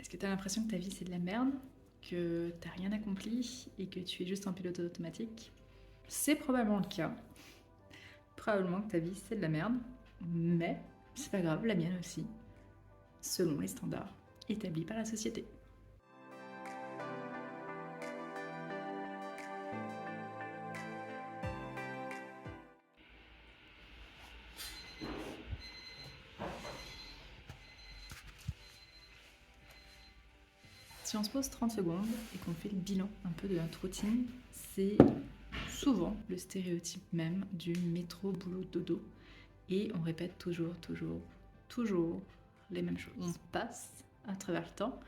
Est-ce que tu as l'impression que ta vie c'est de la merde, que t'as rien accompli et que tu es juste en pilote automatique? C'est probablement le cas. Probablement que ta vie c'est de la merde, mais c'est pas grave, la mienne aussi, selon les standards établis par la société. Si on se pose 30 secondes et qu'on fait le bilan un peu de notre routine, c'est souvent le stéréotype même du métro boulot dodo. Et on répète toujours les mêmes choses. On passe à travers le temps,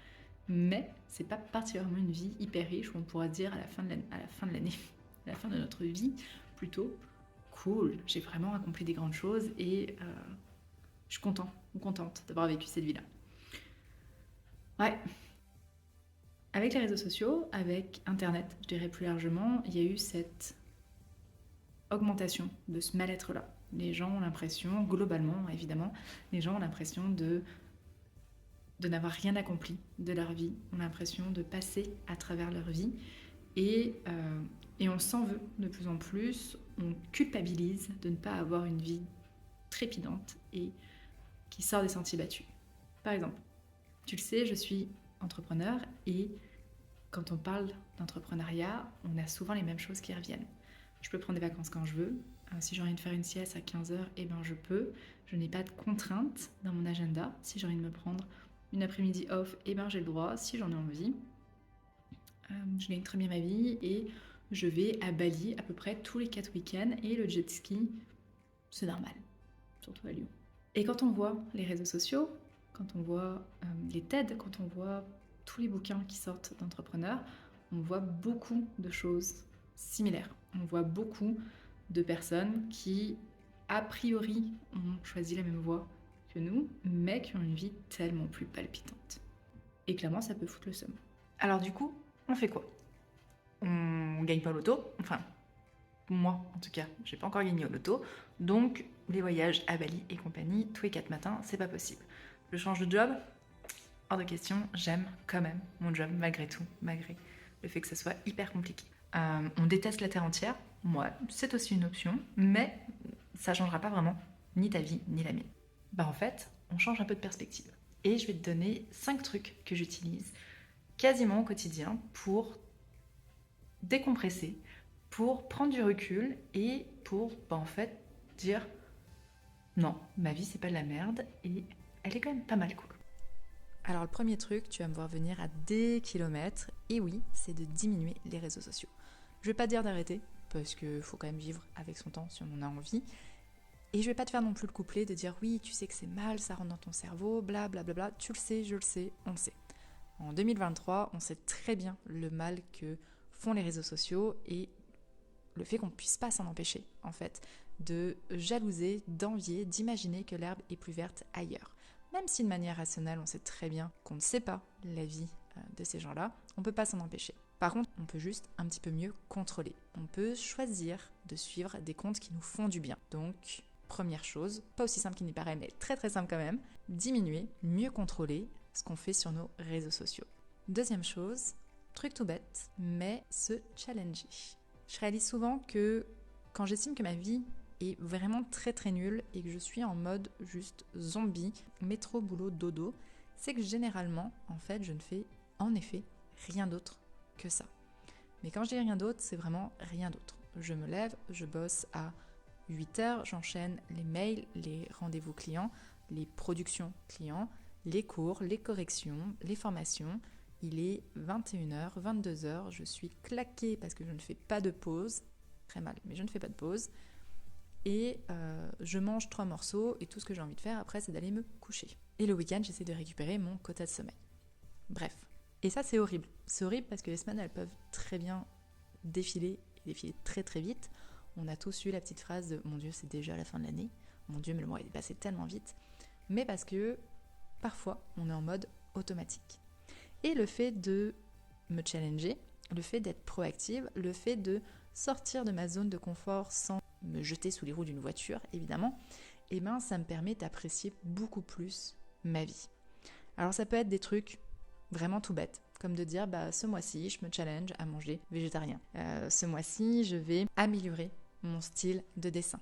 mais c'est pas particulièrement une vie hyper riche où on pourra dire à la fin de l'année, à la fin de notre vie, plutôt cool, j'ai vraiment accompli des grandes choses et je suis content ou contente d'avoir vécu cette vie-là. Ouais. Avec les réseaux sociaux, avec Internet, je dirais plus largement, il y a eu cette augmentation de ce mal-être-là. Les gens ont l'impression, globalement évidemment, les gens ont l'impression de n'avoir rien accompli de leur vie, ont l'impression de passer à travers leur vie et on s'en veut de plus en plus, on culpabilise de ne pas avoir une vie trépidante et qui sort des sentiers battus. Par exemple, tu le sais, je suis entrepreneur et quand on parle d'entrepreneuriat, on a souvent les mêmes choses qui reviennent. Je peux prendre des vacances quand je veux. Si j'ai envie de faire une sieste à 15h, eh ben je peux. Je n'ai pas de contraintes dans mon agenda. Si j'ai envie de me prendre une après-midi off, eh ben j'ai le droit si j'en ai envie. Je gagne très bien ma vie et je vais à Bali à peu près tous les 4 week-ends et le jet ski, c'est normal, surtout à Lyon. Et quand on voit les réseaux sociaux, quand on voit les TED, quand on voit tous les bouquins qui sortent d'entrepreneurs, on voit beaucoup de choses similaires. On voit beaucoup de personnes qui, a priori, ont choisi la même voie que nous, mais qui ont une vie tellement plus palpitante. Et clairement, ça peut foutre le seum. Alors du coup, on fait quoi? On gagne pas au loto, enfin, moi en tout cas, j'ai pas encore gagné au loto, donc les voyages à Bali et compagnie, tous les 4 matins, c'est pas possible. Je change de job? Hors de question, j'aime quand même mon job malgré tout, malgré le fait que ce soit hyper compliqué. On déteste la terre entière, moi, c'est aussi une option, mais ça changera pas vraiment ni ta vie ni la mienne. Bah en fait, on change un peu de perspective. Et je vais te donner 5 trucs que j'utilise quasiment au quotidien pour décompresser, pour prendre du recul et pour en fait dire non, ma vie c'est pas de la merde et elle est quand même pas mal cool. Alors le premier truc, tu vas me voir venir à des kilomètres, et oui, c'est de diminuer les réseaux sociaux. Je vais pas te dire d'arrêter, parce qu'il faut quand même vivre avec son temps si on en a envie, et je vais pas te faire non plus le couplet de dire oui, tu sais que c'est mal, ça rentre dans ton cerveau, bla bla bla bla, tu le sais, je le sais, on le sait. En 2023, on sait très bien le mal que font les réseaux sociaux et le fait qu'on ne puisse pas s'en empêcher, en fait, de jalouser, d'envier, d'imaginer que l'herbe est plus verte ailleurs. Même si de manière rationnelle, on sait très bien qu'on ne sait pas la vie de ces gens-là, on ne peut pas s'en empêcher. Par contre, on peut juste un petit peu mieux contrôler. On peut choisir de suivre des comptes qui nous font du bien. Donc, première chose, pas aussi simple qu'il n'y paraît, mais très très simple quand même, diminuer, mieux contrôler ce qu'on fait sur nos réseaux sociaux. Deuxième chose, truc tout bête, mais se challenger. Je réalise souvent que quand j'estime que ma vie est vraiment très très nulle et que je suis en mode juste zombie, métro, boulot, dodo, c'est que généralement, en fait, je ne fais en effet rien d'autre que ça. Mais quand je dis rien d'autre, c'est vraiment rien d'autre. Je me lève, je bosse à 8h, j'enchaîne les mails, les rendez-vous clients, les productions clients, les cours, les corrections, les formations. Il est 21h, 22h, je suis claquée parce que je ne fais pas de pause. Très mal, mais je ne fais pas de pause. Et je mange 3 morceaux et tout ce que j'ai envie de faire après, c'est d'aller me coucher. Et le week-end, j'essaie de récupérer mon quota de sommeil. Bref. Et ça, c'est horrible. C'est horrible parce que les semaines, elles peuvent très bien défiler et défiler très très vite. On a tous eu la petite phrase de « Mon Dieu, c'est déjà la fin de l'année. Mon Dieu, mais le mois est passé tellement vite. » Mais parce que parfois, on est en mode automatique. Et le fait de me challenger, le fait d'être proactive, le fait de sortir de ma zone de confort sans me jeter sous les roues d'une voiture, évidemment, eh ben, ça me permet d'apprécier beaucoup plus ma vie. Alors ça peut être des trucs Vraiment tout bête. Comme de dire, ce mois-ci, je me challenge à manger végétarien. Ce mois-ci, je vais améliorer mon style de dessin.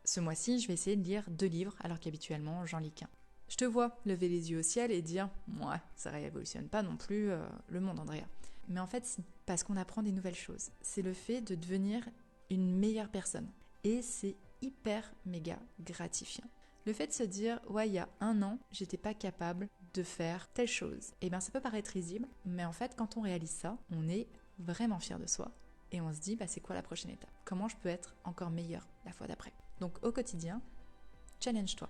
Ce mois-ci, je vais essayer de lire 2 livres alors qu'habituellement, j'en lis qu'un. Je te vois lever les yeux au ciel et dire « Ouais, ça révolutionne pas non plus le monde, Andrea. » Mais en fait, si, parce qu'on apprend des nouvelles choses. C'est le fait de devenir une meilleure personne. Et c'est hyper méga gratifiant. Le fait de se dire « Ouais, il y a 1 an, j'étais pas capable de faire telle chose. » Eh bien, ça peut paraître risible, mais en fait, quand on réalise ça, on est vraiment fier de soi. Et on se dit « C'est quoi la prochaine étape ? Comment je peux être encore meilleur la fois d'après ?» Donc, au quotidien, challenge-toi.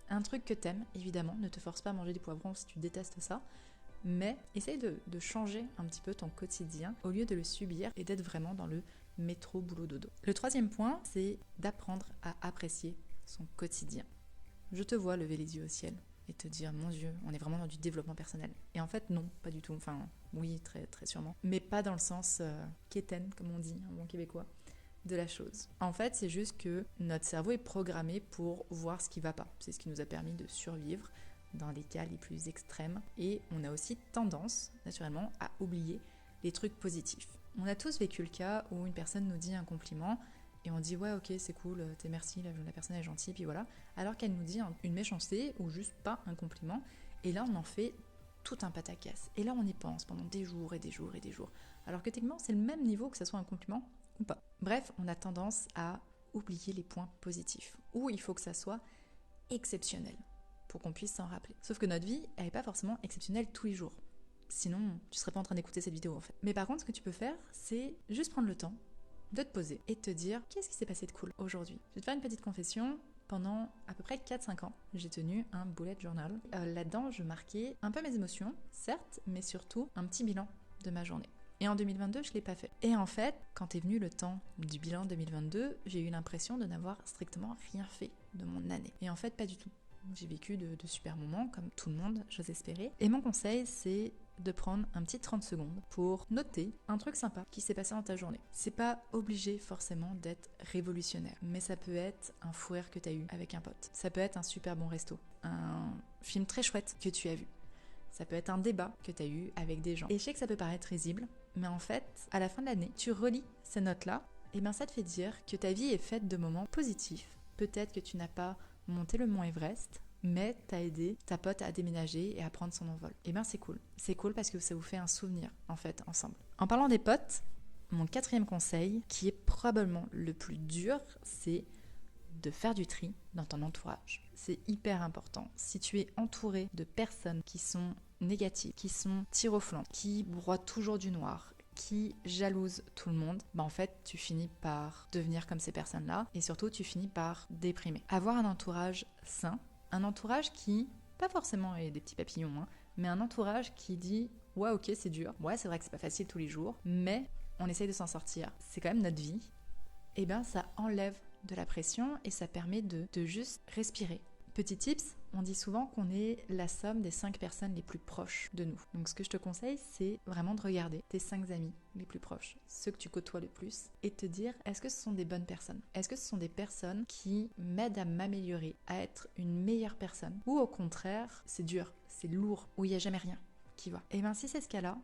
Un truc que t'aimes, évidemment, ne te force pas à manger des poivrons si tu détestes ça, mais essaye de changer un petit peu ton quotidien au lieu de le subir et d'être vraiment dans le métro boulot dodo. Le 3e point, c'est d'apprendre à apprécier son quotidien. Je te vois lever les yeux au ciel et te dire mon Dieu, on est vraiment dans du développement personnel. Et en fait non, pas du tout. Enfin oui, très très sûrement, mais pas dans le sens quétaine comme on dit en bon québécois de la chose. En fait, c'est juste que notre cerveau est programmé pour voir ce qui va pas. C'est ce qui nous a permis de survivre dans les cas les plus extrêmes. Et on a aussi tendance, naturellement, à oublier les trucs positifs. On a tous vécu le cas où une personne nous dit un compliment et on dit ouais ok c'est cool, t'es merci, la personne est gentille, puis voilà. Alors qu'elle nous dit une méchanceté ou juste pas un compliment. Et là on en fait tout un pataquès. Et là on y pense pendant des jours et des jours et des jours. Alors que techniquement c'est le même niveau que ce soit un compliment ou pas. Bref, on a tendance à oublier les points positifs. Ou il faut que ça soit exceptionnel pour qu'on puisse s'en rappeler. Sauf que notre vie, elle n'est pas forcément exceptionnelle tous les jours. Sinon, tu serais pas en train d'écouter cette vidéo en fait. Mais par contre, ce que tu peux faire, c'est juste prendre le temps de te poser et de te dire qu'est-ce qui s'est passé de cool aujourd'hui. Je vais te faire une petite confession. Pendant à peu près 4-5 ans, j'ai tenu un bullet journal. Là-dedans, je marquais un peu mes émotions, certes, mais surtout un petit bilan de ma journée. Et en 2022, je ne l'ai pas fait. Et en fait, quand est venu le temps du bilan 2022, j'ai eu l'impression de n'avoir strictement rien fait de mon année. Et en fait, pas du tout. J'ai vécu de super moments, comme tout le monde, j'ose espérer. Et mon conseil, c'est de prendre un petit 30 secondes pour noter un truc sympa qui s'est passé dans ta journée. C'est pas obligé forcément d'être révolutionnaire, mais ça peut être un fou rire que t'as eu avec un pote. Ça peut être un super bon resto, un film très chouette que tu as vu. Ça peut être un débat que tu as eu avec des gens. Et je sais que ça peut paraître risible, mais en fait, à la fin de l'année, tu relis ces notes-là, et bien ça te fait dire que ta vie est faite de moments positifs. Peut-être que tu n'as pas monté le mont Everest, mais t'as aidé ta pote à déménager et à prendre son envol. Et bien c'est cool. C'est cool parce que ça vous fait un souvenir, en fait, ensemble. En parlant des potes, mon 4e conseil, qui est probablement le plus dur, c'est de faire du tri dans ton entourage. C'est hyper important. Si tu es entouré de personnes qui sont négatives, qui sont tir au flanc, qui broient toujours du noir, qui jalousent tout le monde, en fait, tu finis par devenir comme ces personnes-là et surtout, tu finis par déprimer. Avoir un entourage sain, un entourage qui, pas forcément est des petits papillons, mais un entourage qui dit « Ouais, ok, c'est dur. Ouais, c'est vrai que c'est pas facile tous les jours, mais on essaye de s'en sortir. C'est quand même notre vie. » Et bien, ça enlève de la pression et ça permet de juste respirer. Petit tips, on dit souvent qu'on est la somme des 5 personnes les plus proches de nous. Donc ce que je te conseille, c'est vraiment de regarder tes 5 amis les plus proches, ceux que tu côtoies le plus, et te dire est-ce que ce sont des bonnes personnes ? Est-ce que ce sont des personnes qui m'aident à m'améliorer, à être une meilleure personne ? Ou au contraire, c'est dur, c'est lourd, où il n'y a jamais rien qui va. Et bien si c'est ce cas-là,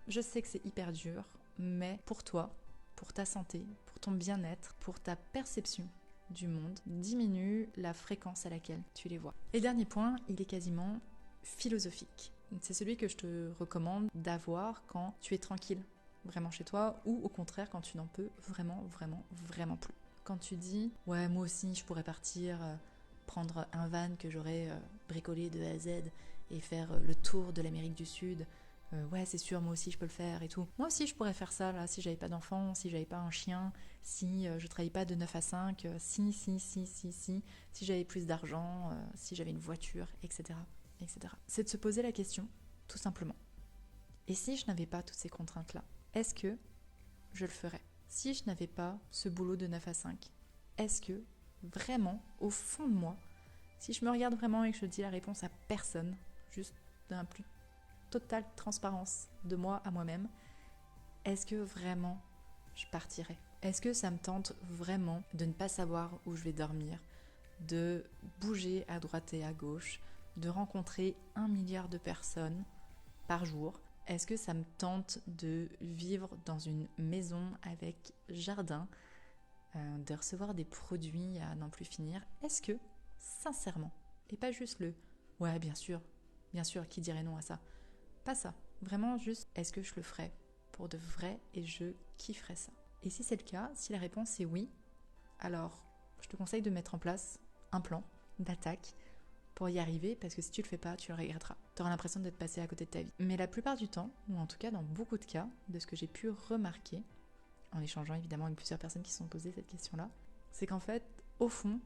je sais que c'est hyper dur, mais pour toi, pour ta santé, pour ton bien-être, pour ta perception du monde, diminue la fréquence à laquelle tu les vois. Et dernier point, il est quasiment philosophique. C'est celui que je te recommande d'avoir quand tu es tranquille, vraiment chez toi, ou au contraire quand tu n'en peux vraiment, vraiment, vraiment plus. Quand tu dis « Ouais, moi aussi, je pourrais partir, prendre un van que j'aurais bricolé de A à Z et faire le tour de l'Amérique du Sud », ouais c'est sûr moi aussi je peux le faire et tout. Moi aussi je pourrais faire ça là si j'avais pas d'enfant, si j'avais pas un chien, si je travaillais pas de 9 à 5, si j'avais plus d'argent, si j'avais une voiture, etc. etc. C'est de se poser la question, tout simplement. Et si je n'avais pas toutes ces contraintes là, est-ce que je le ferais ? Si je n'avais pas ce boulot de 9 à 5, est-ce que vraiment au fond de moi, si je me regarde vraiment et que je dis la réponse à personne, juste d'un plus totale transparence de moi à moi-même, est-ce que vraiment je partirais ? Est-ce que ça me tente vraiment de ne pas savoir où je vais dormir, de bouger à droite et à gauche, de rencontrer 1 milliard de personnes par jour ? Est-ce que ça me tente de vivre dans une maison avec jardin, de recevoir des produits à n'en plus finir? Est-ce que, sincèrement, et pas juste le « ouais, bien sûr, qui dirait non à ça ?» Pas ça, vraiment juste « est-ce que je le ferais pour de vrai et je kifferais ça ?» Et si c'est le cas, si la réponse est oui, alors je te conseille de mettre en place un plan d'attaque pour y arriver, parce que si tu le fais pas, tu le regretteras. Tu auras l'impression d'être passé à côté de ta vie. Mais la plupart du temps, ou en tout cas dans beaucoup de cas, de ce que j'ai pu remarquer, en échangeant évidemment avec plusieurs personnes qui se sont posées cette question-là, c'est qu'en fait, au fond,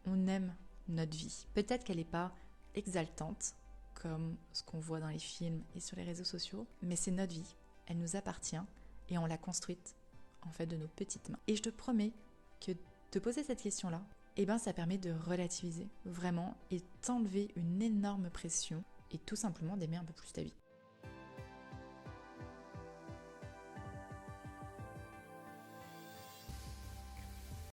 on aime notre vie. Peut-être qu'elle n'est pas exaltante, comme ce qu'on voit dans les films et sur les réseaux sociaux, mais c'est notre vie. Elle nous appartient et on l'a construite, en fait, de nos petites mains. Et je te promets que te poser cette question-là, ça permet de relativiser vraiment et t'enlever une énorme pression et tout simplement d'aimer un peu plus ta vie.